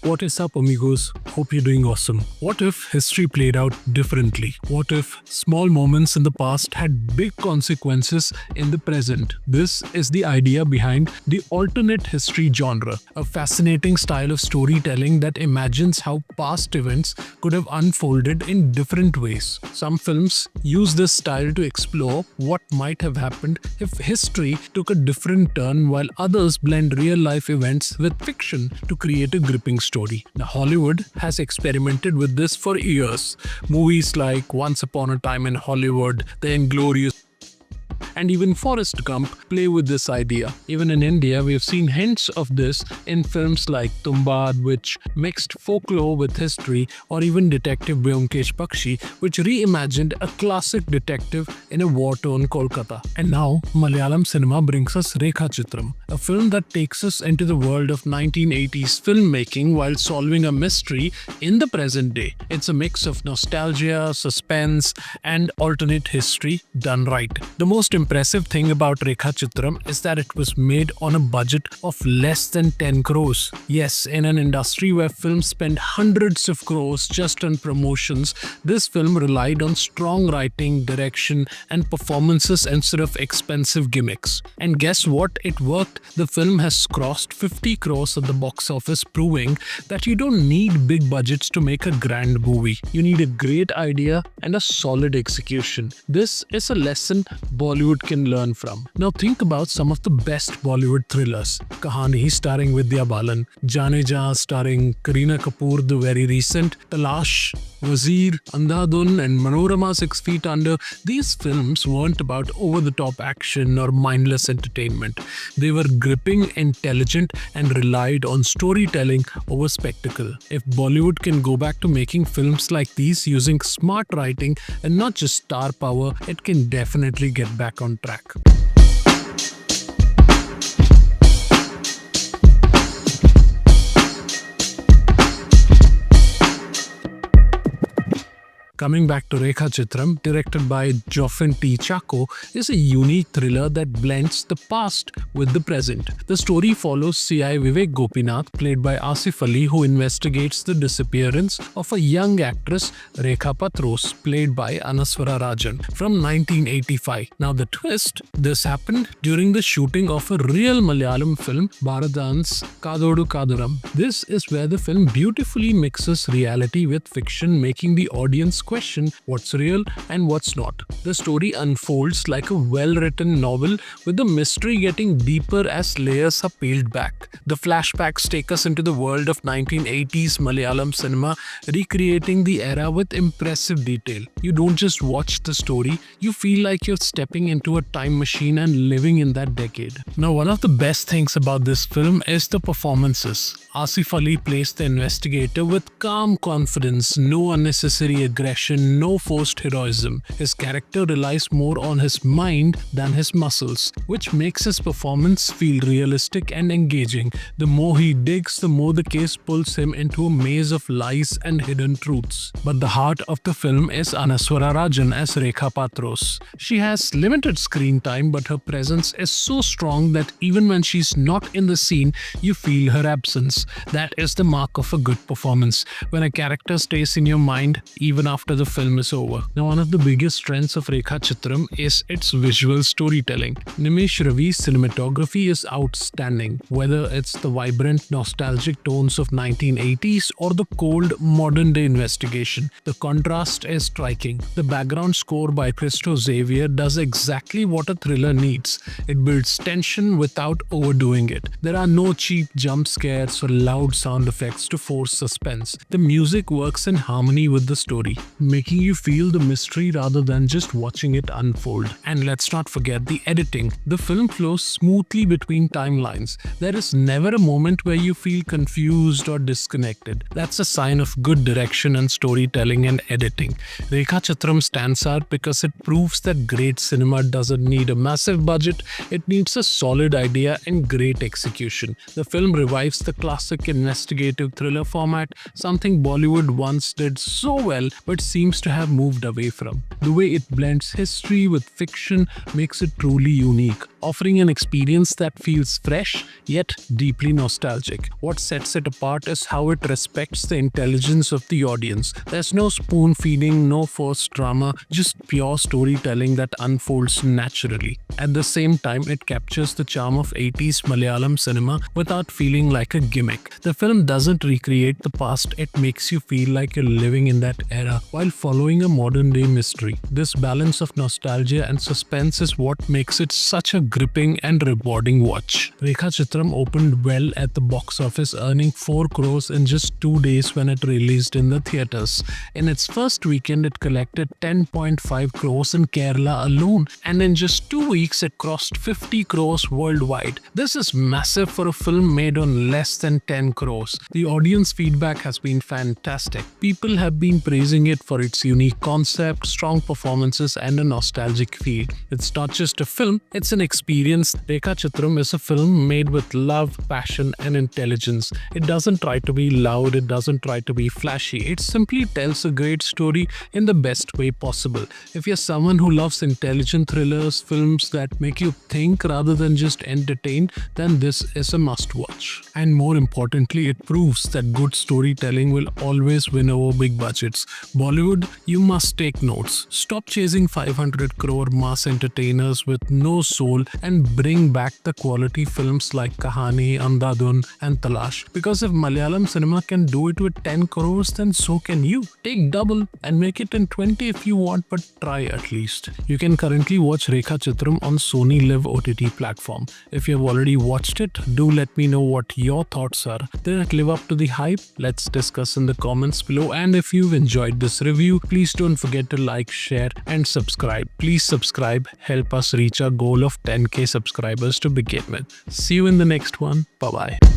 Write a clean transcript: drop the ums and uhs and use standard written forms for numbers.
What is up, amigos? Hope you're doing awesome. What if history played out differently? What if small moments in the past had big consequences in the present? This is the idea behind the alternate history genre, a fascinating style of storytelling that imagines how past events could have unfolded in different ways. Some films use this style to explore what might have happened if history took a different turn, while others blend real-life events with fiction to create a gripping story. Now, Hollywood has experimented with this for years. Movies like Once Upon a Time in Hollywood, The Inglorious, and even Forrest Gump play with this idea. Even in India, we have seen hints of this in films like Tumbad, which mixed folklore with history, or even Detective Byomkesh Bakshi, which reimagined a classic detective in a war-torn Kolkata. And now, Malayalam cinema brings us Rekhachithram, a film that takes us into the world of 1980s filmmaking while solving a mystery in the present day. It's a mix of nostalgia, suspense, and alternate history done right. The most impressive thing about Rekhachithram is that it was made on a budget of less than 10 crores. Yes, in an industry where films spend hundreds of crores just on promotions, this film relied on strong writing, direction, and performances instead of expensive gimmicks. And guess what? It worked. The film has crossed 50 crores at the box office, proving that you don't need big budgets to make a grand movie. You need a great idea and a solid execution. This is a lesson Bollywood can learn from. Now think about some of the best Bollywood thrillers. Kahaani starring Vidya Balan, Jaane Jaan starring Kareena Kapoor, the very recent, Talaash, Wazir, Andhadhun, and Manorama 6 Feet Under. These films weren't about over-the-top action or mindless entertainment. They were gripping, intelligent, and relied on storytelling over spectacle. If Bollywood can go back to making films like these using smart writing and not just star power, it can definitely get back on track. Coming back to Rekhachithram, directed by Jofin T. Chacko, is a unique thriller that blends the past with the present. The story follows C.I. Vivek Gopinath, played by Asif Ali, who investigates the disappearance of a young actress, Rekhachithram, played by Anaswara Rajan, from 1985. Now the twist, this happened during the shooting of a real Malayalam film, Bharatan's Kadodu Kadaram. This is where the film beautifully mixes reality with fiction, making the audience question what's real and what's not. The story unfolds like a well-written novel, with the mystery getting deeper as layers are peeled back. The flashbacks take us into the world of 1980s Malayalam cinema, recreating the era with impressive detail. You don't just watch the story, you feel like you're stepping into a time machine and living in that decade. Now, one of the best things about this film is the performances. Asif Ali plays the investigator with calm confidence, no unnecessary aggression, no forced heroism. His character relies more on his mind than his muscles, which makes his performance feel realistic and engaging. The more he digs, the more the case pulls him into a maze of lies and hidden truths. But the heart of the film is Anaswara Rajan as Rekhachithram. She has limited screen time, but her presence is so strong that even when she's not in the scene, you feel her absence. That is the mark of a good performance, when a character stays in your mind even after the film is over. Now, one of the biggest strengths of Rekhachithram is its visual storytelling. Nimesh Ravi's cinematography is outstanding, whether it's the vibrant, nostalgic tones of 1980s or the cold, modern-day investigation. The contrast is striking. The background score by Christo Xavier does exactly what a thriller needs. It builds tension without overdoing it. There are no cheap jump scares or loud sound effects to force suspense. The music works in harmony with the story, making you feel the mystery rather than just watching it unfold. And let's not forget the editing. The film flows smoothly between timelines. There is never a moment where you feel confused or disconnected. That's a sign of good direction and storytelling and editing. Rekhachithram stands out because it proves that great cinema doesn't need a massive budget, it needs a solid idea and great execution. The film revives the classic investigative thriller format, something Bollywood once did so well but seems to have moved away from. The way it blends history with fiction makes it truly unique. offering an experience that feels fresh yet deeply nostalgic. What sets it apart is how it respects the intelligence of the audience. There's no spoon feeding, no forced drama, just pure storytelling that unfolds naturally. At the same time, it captures the charm of 80s Malayalam cinema without feeling like a gimmick. The film doesn't recreate the past, it makes you feel like you're living in that era while following a modern day mystery. This balance of nostalgia and suspense is what makes it such a gripping and rewarding watch. Rekhachithram opened well at the box office, earning 4 crores in just 2 days when it released in the theatres. In its first weekend, it collected 10.5 crores in Kerala alone, and in just 2 weeks, it crossed 50 crores worldwide. This is massive for a film made on less than 10 crores. The audience feedback has been fantastic. People have been praising it for its unique concept, strong performances, and a nostalgic feel. It's not just a film, it's an experience. Rekhachithram is a film made with love, passion, and intelligence. It doesn't try to be loud, it doesn't try to be flashy. It simply tells a great story in the best way possible. If you're someone who loves intelligent thrillers, films that make you think rather than just entertain, then this is a must-watch. And more importantly, it proves that good storytelling will always win over big budgets. Bollywood, you must take notes. Stop chasing 500 crore mass entertainers with no soul and bring back the quality films like Kahaani, Andhadhun, and Talaash. Because if Malayalam cinema can do it with 10 crores, then so can you. Take double and make it in 20 if you want, but try at least. You can currently watch Rekhachithram on Sony Live OTT platform. If you've already watched it, do let me know what your thoughts are. Did it live up to the hype? Let's discuss in the comments below. And if you've enjoyed this review, please don't forget to like, share, and subscribe. Please subscribe, help us reach our goal of 10k subscribers to begin with. See you in the next one. Bye bye.